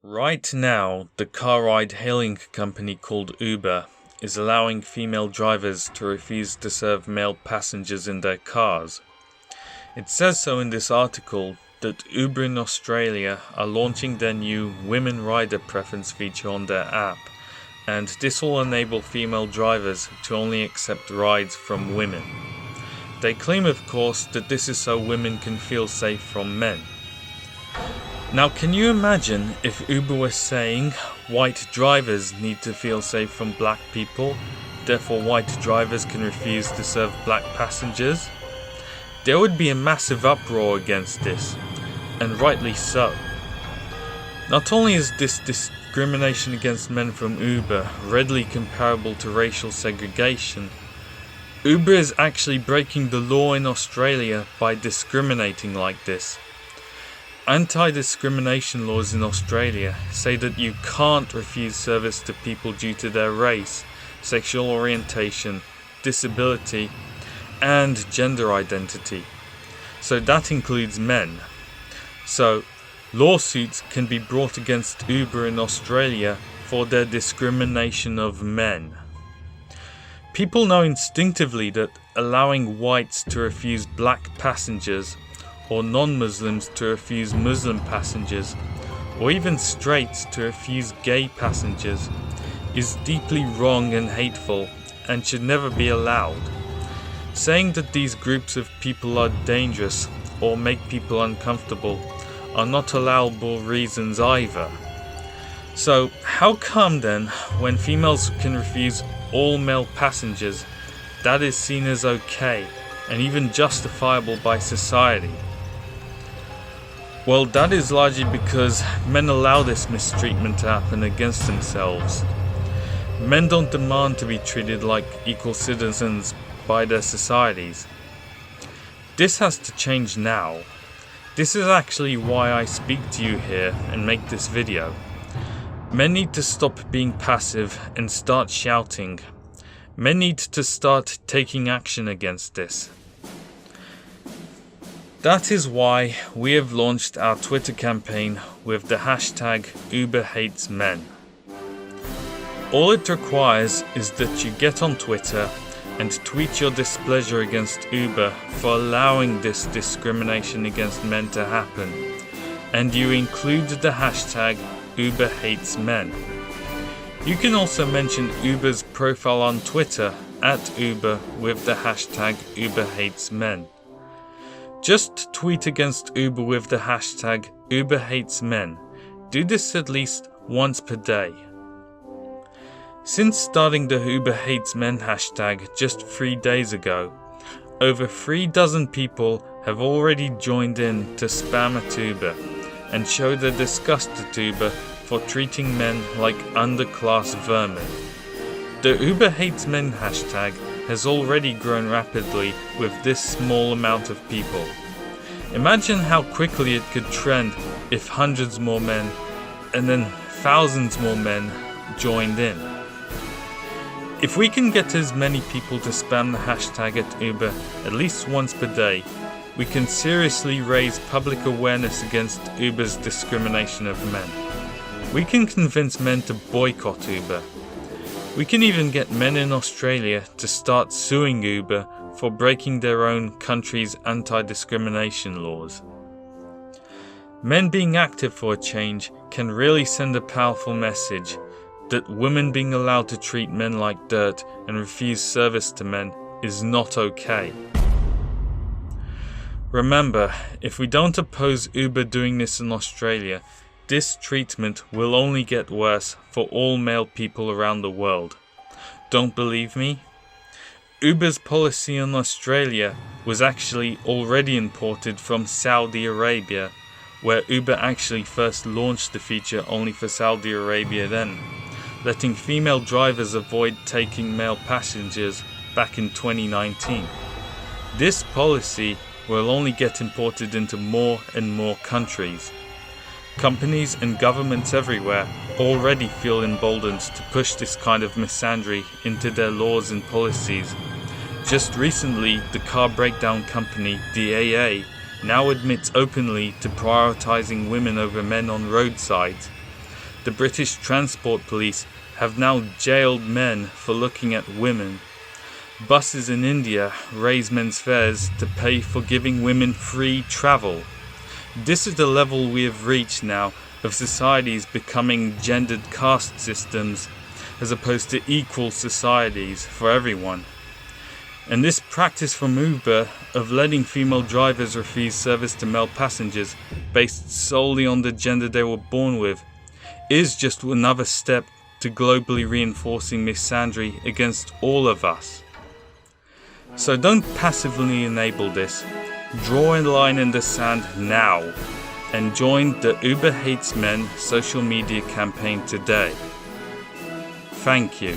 Right now, the car ride-hailing company called Uber is allowing female drivers to refuse to serve male passengers in their cars. It says so in this article that Uber in Australia are launching their new Women Rider Preference feature on their app, and this will enable female drivers to only accept rides from women. They claim, of course, that this is so women can feel safe from men. Now, can you imagine if Uber was saying white drivers need to feel safe from black people, therefore white drivers can refuse to serve black passengers? There would be a massive uproar against this, and rightly so. Not only is this discrimination against men from Uber readily comparable to racial segregation, Uber is actually breaking the law in Australia by discriminating like this. Anti-discrimination laws in Australia say that you can't refuse service to people due to their race, sexual orientation, disability, and gender identity. So that includes men. So, lawsuits can be brought against Uber in Australia for their discrimination of men. People know instinctively that allowing whites to refuse black passengers, or non-Muslims to refuse Muslim passengers, or even straights to refuse gay passengers, is deeply wrong and hateful and should never be allowed. Saying that these groups of people are dangerous or make people uncomfortable are not allowable reasons either. So how come then, when females can refuse all male passengers, that is seen as okay and even justifiable by society? Well, that is largely because men allow this mistreatment to happen against themselves. Men don't demand to be treated like equal citizens by their societies. This has to change now. This is actually why I speak to you here and make this video. Men need to stop being passive and start shouting. Men need to start taking action against this. That is why we have launched our Twitter campaign with the hashtag #UberHatesMen. All it requires is that you get on Twitter and tweet your displeasure against Uber for allowing this discrimination against men to happen, and you include the hashtag #UberHatesMen. You can also mention Uber's profile on Twitter @Uber with the hashtag #UberHatesMen. Just tweet against Uber with the hashtag #UberHatesMen. Do this at least once per day. Since starting the #UberHatesMen hashtag just 3 days ago, over 3 dozen people have already joined in to spam at Uber and show their disgust at Uber for treating men like underclass vermin. The #UberHatesMen hashtag has already grown rapidly with this small amount of people. Imagine how quickly it could trend if hundreds more men, and then thousands more men, joined in. If we can get as many people to spam the hashtag at Uber at least once per day, we can seriously raise public awareness against Uber's discrimination of men. We can convince men to boycott Uber. We can even get men in Australia to start suing Uber for breaking their own country's anti-discrimination laws. Men being active for a change can really send a powerful message that women being allowed to treat men like dirt and refuse service to men is not okay. Remember, if we don't oppose Uber doing this in Australia, this treatment will only get worse for all male people around the world. Don't believe me? Uber's policy in Australia was actually already imported from Saudi Arabia, where Uber actually first launched the feature only for Saudi Arabia then, letting female drivers avoid taking male passengers back in 2019. This policy will only get imported into more and more countries. Companies and governments everywhere already feel emboldened to push this kind of misandry into their laws and policies. Just recently, the car breakdown company DAA now admits openly to prioritizing women over men on roadsides, the British Transport Police have now jailed men for looking at women. Buses in India raise men's fares to pay for giving women free travel. This is the level we have reached now of societies becoming gendered caste systems as opposed to equal societies for everyone. And this practice from Uber of letting female drivers refuse service to male passengers based solely on the gender they were born with is just another step to globally reinforcing misandry against all of us. So don't passively enable this. Draw a line in the sand now and join the Uber Hates Men social media campaign today. Thank you.